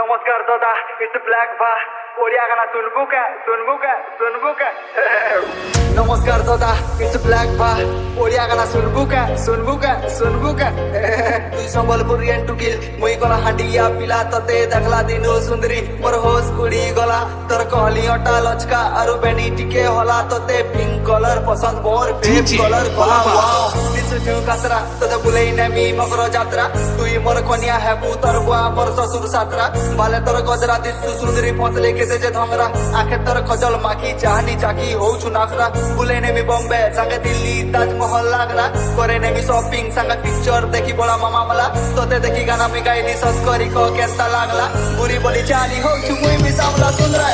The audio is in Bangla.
নমস্কার দাদা, ইটস ব্ল্যাক ভা ওড়িয়া গানা শুনবু কা নমস্কার দাদা, ইটস ব্ল্যাক ভা ওড়িয়া গানা শুনবু কা তুই সম্বলপুরিয়ান টুকিল মুই গলা হাঁডিয়া পিলা ততে দেখলা দিনু সুন্দরী মোর হোস উড়ি গলা তোর কহলি অটা লচকা আরু বেনি টিকে হলা ততে পিঙ্ক কলর পছন্দ মোর ফেভ কলর গলা ওয়াও দিছু কাতরা তোতে বুলেই নেমি মকর যাত্রা তুই মোর কনিয়া হেবু তোর বুয়া মোর শ্বশুর সাতরা বালে তোর গজরা দিছু সুন্দরী পতলে কেতে যে ধমরা আখে তোর খজল মাখি চাহনি চাকি হউছু নাখরা বুলে নেমি বম্বে সাঙ্গে দিল্লি তাজমহল লাগরা করে নেমি শপিং সাঙ্গে পিকচার দেখি বড়া মামা মালা তোতে দেখি গানা আমি গাইলি সৎ করি কো কেনতা লাগলা বুড়ি বলি চালি হউছু মুই মিসামলা সুন্দরা